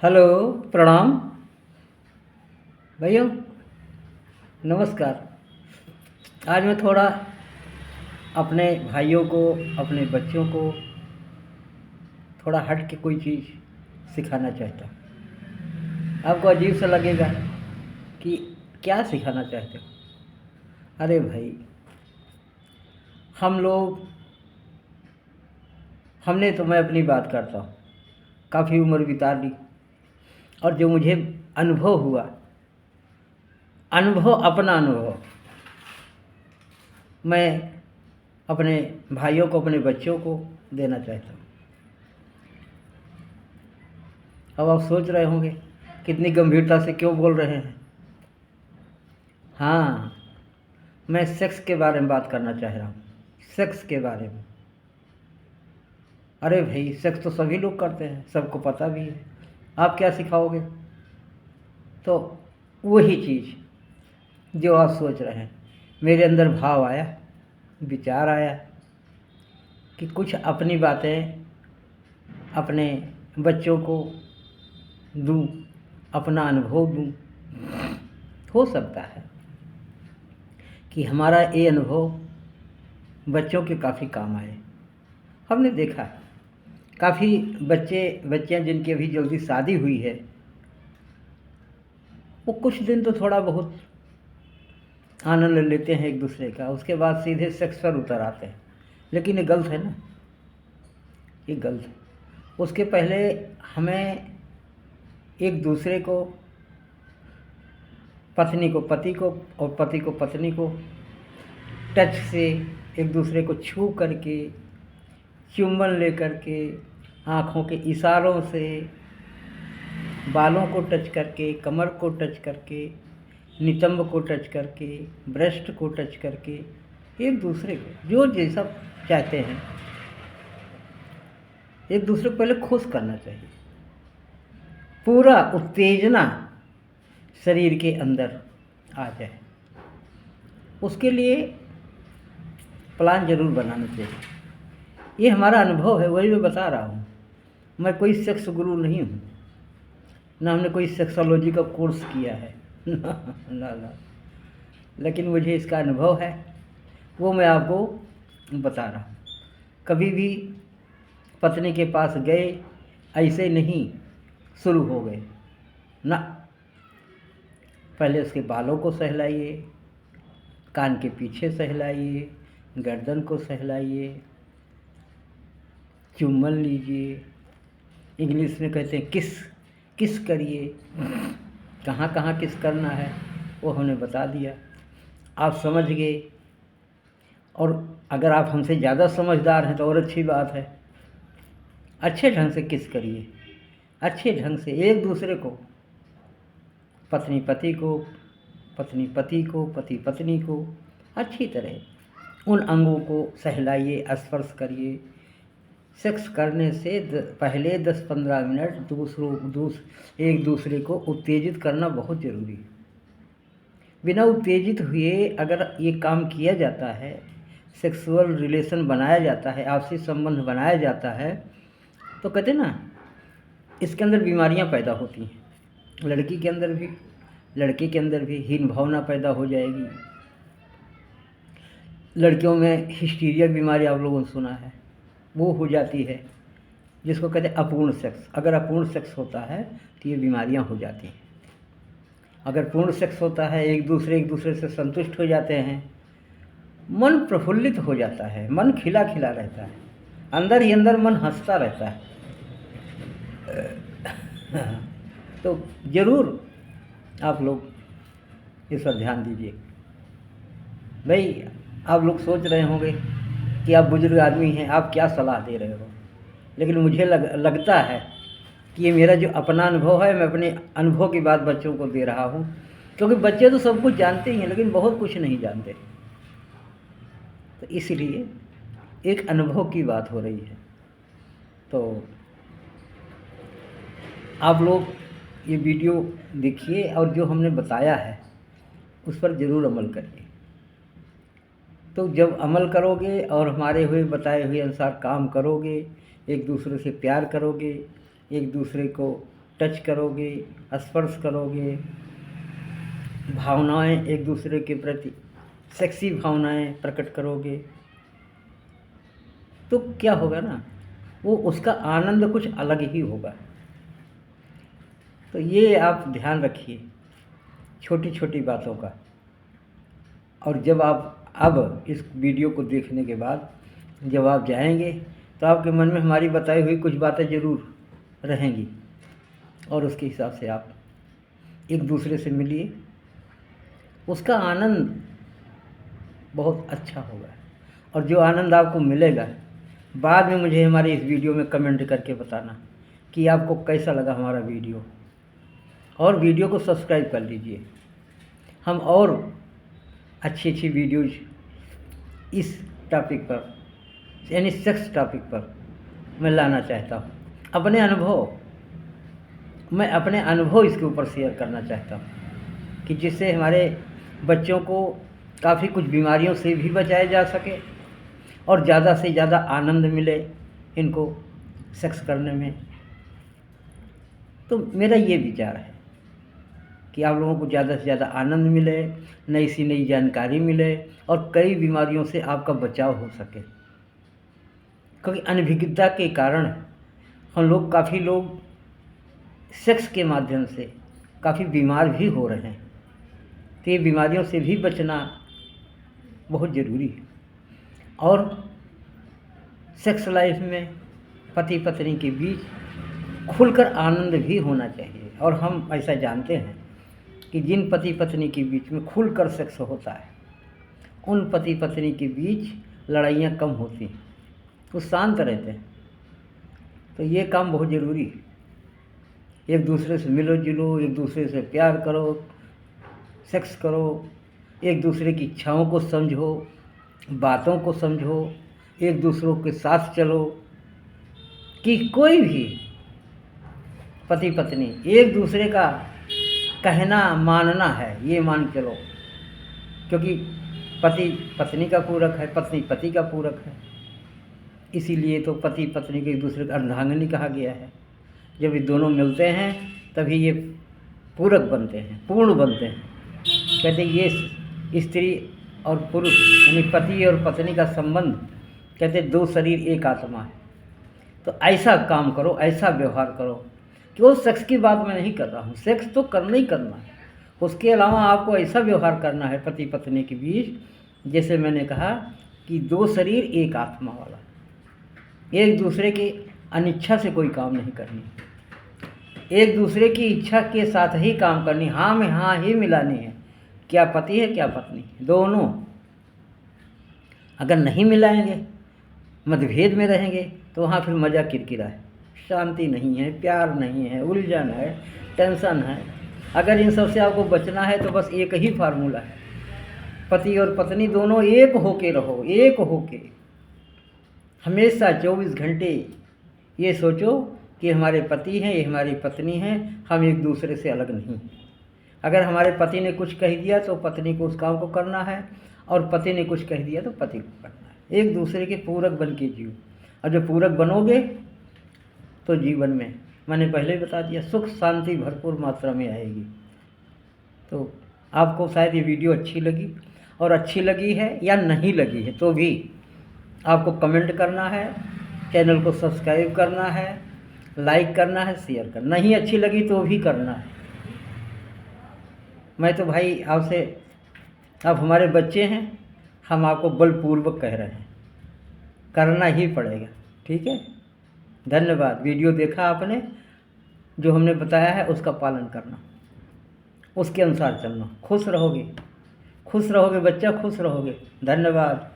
Hello. प्रणाम भैया। नमस्कार। आज मैं थोड़ा अपने भाइयों को, अपने बच्चों को थोड़ा हट के कोई चीज़ सिखाना चाहता हूँ। आपको अजीब सा लगेगा कि क्या सिखाना चाहते हो। अरे भाई, हम लोग हमने तो मैं अपनी बात करता हूँ, काफ़ी उम्र बिता ली और जो मुझे अनुभव हुआ, अपना अनुभव मैं अपने भाइयों को, अपने बच्चों को देना चाहता हूँ। अब आप सोच रहे होंगे कितनी गंभीरता से क्यों बोल रहे हैं। हाँ, मैं सेक्स के बारे में बात करना चाह रहा हूँ। सेक्स के बारे में। अरे भाई, सेक्स तो सभी लोग करते हैं, सबको पता भी है। आप क्या सिखाओगे? तो वही चीज़ जो आप सोच रहे हैं, मेरे अंदर भाव आया, विचार आया कि कुछ अपनी बातें अपने बच्चों को दूँ, अपना अनुभव दूँ। हो सकता है कि हमारा ये अनुभव बच्चों के काफ़ी काम आए। हमने देखा है काफ़ी बच्चियाँ जिनकी अभी जल्दी शादी हुई है, वो कुछ दिन तो थोड़ा बहुत आनंद लेते हैं एक दूसरे का, उसके बाद सीधे सेक्स पर उतर आते हैं। लेकिन ये गलत है ना, ये गलत है। उसके पहले हमें एक दूसरे को, पत्नी को पति को और पति को पत्नी को टच से, एक दूसरे को छू करके, चुंबन ले करके, आँखों के इशारों से, बालों को टच करके, कमर को टच करके, नितंब को टच करके, ब्रेस्ट को टच करके, एक दूसरे को जो जैसा चाहते हैं, एक दूसरे को पहले खुश करना चाहिए। पूरा उत्तेजना शरीर के अंदर आ जाए, उसके लिए प्लान जरूर बनाना चाहिए। ये हमारा अनुभव है, वही मैं बता रहा हूँ। मैं कोई सेक्स गुरु नहीं हूँ, ना हमने कोई सेक्सोलॉजी का कोर्स किया है ना। लेकिन मुझे इसका अनुभव है, वो मैं आपको बता रहा हूँ। कभी भी पत्नी के पास गए ऐसे नहीं शुरू हो गए ना। पहले उसके बालों को सहलाइए, कान के पीछे सहलाइए, गर्दन को सहलाइए, चुम्बन लीजिए, इंग्लिश में कहते हैं किस किस करिए। कहाँ कहाँ किस करना है वो हमने बता दिया, आप समझ गए। और अगर आप हमसे ज़्यादा समझदार हैं तो और अच्छी बात है। अच्छे ढंग से किस करिए, अच्छे ढंग से एक दूसरे को, पत्नी पति को, पत्नी पति को, पति पत्नी को अच्छी तरह उन अंगों को सहलाइए, स्पर्श करिए। सेक्स करने से पहले 10-15 मिनट एक दूसरे को उत्तेजित करना बहुत ज़रूरी है। बिना उत्तेजित हुए अगर ये काम किया जाता है, सेक्सुअल रिलेशन बनाया जाता है, आपसी संबंध बनाया जाता है, तो कहते ना इसके अंदर बीमारियां पैदा होती हैं। लड़की के अंदर भी, लड़के के अंदर भी हीन भावना पैदा हो जाएगी। लड़कियों में हिस्टीरिया बीमारी आप लोगों ने सुना है, वो हो जाती है, जिसको कहते हैं अपूर्ण सेक्स। अगर अपूर्ण सेक्स होता है तो ये बीमारियां हो जाती हैं। अगर पूर्ण सेक्स होता है, एक दूसरे से संतुष्ट हो जाते हैं, मन प्रफुल्लित हो जाता है, मन खिला खिला रहता है, अंदर ही अंदर मन हंसता रहता है। तो ज़रूर आप लोग इस पर ध्यान दीजिए। भाई, आप लोग सोच रहे होंगे कि आप बुजुर्ग आदमी हैं, आप क्या सलाह दे रहे हो। लेकिन मुझे लगता है कि ये मेरा जो अपना अनुभव है, मैं अपने अनुभव की बात बच्चों को दे रहा हूँ। क्योंकि बच्चे तो सब कुछ जानते ही हैं, लेकिन बहुत कुछ नहीं जानते। तो इसलिए एक अनुभव की बात हो रही है। तो आप लोग ये वीडियो देखिए और जो हमने बताया है उस पर ज़रूर अमल करिए। तो जब अमल करोगे और हमारे हुए बताए हुए अनुसार काम करोगे, एक दूसरे से प्यार करोगे, एक दूसरे को टच करोगे, स्पर्श करोगे, भावनाएं एक दूसरे के प्रति सेक्सी भावनाएं प्रकट करोगे, तो क्या होगा ना, वो उसका आनंद कुछ अलग ही होगा। तो ये आप ध्यान रखिए छोटी छोटी बातों का। और जब आप अब इस वीडियो को देखने के बाद जब आप जाएंगे तो आपके मन में हमारी बताई हुई कुछ बातें ज़रूर रहेंगी, और उसके हिसाब से आप एक दूसरे से मिलिए, उसका आनंद बहुत अच्छा होगा। और जो आनंद आपको मिलेगा बाद में मुझे हमारे इस वीडियो में कमेंट करके बताना कि आपको कैसा लगा हमारा वीडियो, और वीडियो को सब्सक्राइब कर लीजिए। हम और अच्छी अच्छी वीडियोज इस टॉपिक पर, यानी सेक्स टॉपिक पर मैं लाना चाहता हूँ। मैं अपने अनुभव इसके ऊपर शेयर करना चाहता हूँ कि जिससे हमारे बच्चों को काफ़ी कुछ बीमारियों से भी बचाया जा सके और ज़्यादा से ज़्यादा आनंद मिले इनको सेक्स करने में। तो मेरा ये विचार है कि आप लोगों को ज़्यादा से ज़्यादा आनंद मिले, नई सी नई जानकारी मिले, और कई बीमारियों से आपका बचाव हो सके। क्योंकि अनभिज्ञता के कारण काफ़ी लोग सेक्स के माध्यम से काफ़ी बीमार भी हो रहे हैं। तो ये बीमारियों से भी बचना बहुत ज़रूरी है। और सेक्स लाइफ में पति पत्नी के बीच खुलकर आनंद भी होना चाहिए। और हम ऐसा जानते हैं कि जिन पति पत्नी के बीच में खुलकर सेक्स होता है उन पति पत्नी के बीच लड़ाइयाँ कम होती हैं, वो शांत रहते हैं। तो ये काम बहुत ज़रूरी है। एक दूसरे से मिलो जुलो, एक दूसरे से प्यार करो, सेक्स करो, एक दूसरे की इच्छाओं को समझो, बातों को समझो, एक दूसरों के साथ चलो। कि कोई भी पति पत्नी एक दूसरे का कहना मानना है, ये मान चलो। क्योंकि पति पत्नी का पूरक है, पत्नी पति का पूरक है। इसीलिए तो पति पत्नी को एक दूसरे का अर्धांगिनी कहा गया है। जब ये दोनों मिलते हैं तभी ये पूरक बनते हैं, पूर्ण बनते हैं। कहते ये स्त्री और पुरुष यानी पति और पत्नी का संबंध, कहते दो शरीर एक आत्मा है। तो ऐसा काम करो, ऐसा व्यवहार करो कि वो सेक्स की बात मैं नहीं कर रहा हूँ, सेक्स तो करना ही करना है। उसके अलावा आपको ऐसा व्यवहार करना है पति पत्नी के बीच, जैसे मैंने कहा कि दो शरीर एक आत्मा वाला। एक दूसरे की अनिच्छा से कोई काम नहीं करनी, एक दूसरे की इच्छा के साथ ही काम करनी। हाँ में हाँ ही मिलानी है, क्या पति है क्या पत्नी, दोनों। अगर नहीं मिलाएंगे, मतभेद में रहेंगे, तो वहाँ फिर मज़ा किरकिरा है, शांति नहीं है, प्यार नहीं है, उलझन है, टेंशन है। अगर इन सब से आपको बचना है तो बस एक ही फार्मूला है, पति और पत्नी दोनों एक होके रहो, एक होके हमेशा 24 घंटे ये सोचो कि हमारे पति हैं, ये हमारी पत्नी हैं, हम एक दूसरे से अलग नहीं। अगर हमारे पति ने कुछ कह दिया तो पत्नी को उस काम को करना है, और पति ने कुछ कह दिया तो पति को करना है। एक दूसरे के पूरक बन के जियो। और जब पूरक बनोगे तो जीवन में, मैंने पहले ही बता दिया, सुख शांति भरपूर मात्रा में आएगी। तो आपको शायद ये वीडियो अच्छी लगी, और अच्छी लगी है या नहीं लगी है तो भी आपको कमेंट करना है, चैनल को सब्सक्राइब करना है, लाइक करना है, शेयर करना। नहीं अच्छी लगी तो भी करना है। मैं तो भाई आपसे, आप हमारे बच्चे हैं, हम आपको बलपूर्वक कह रहे हैं, करना ही पड़ेगा। ठीक है, धन्यवाद। वीडियो देखा आपने, जो हमने बताया है उसका पालन करना, उसके अनुसार चलना। खुश रहोगे, खुश रहोगे बच्चा, खुश रहोगे। धन्यवाद।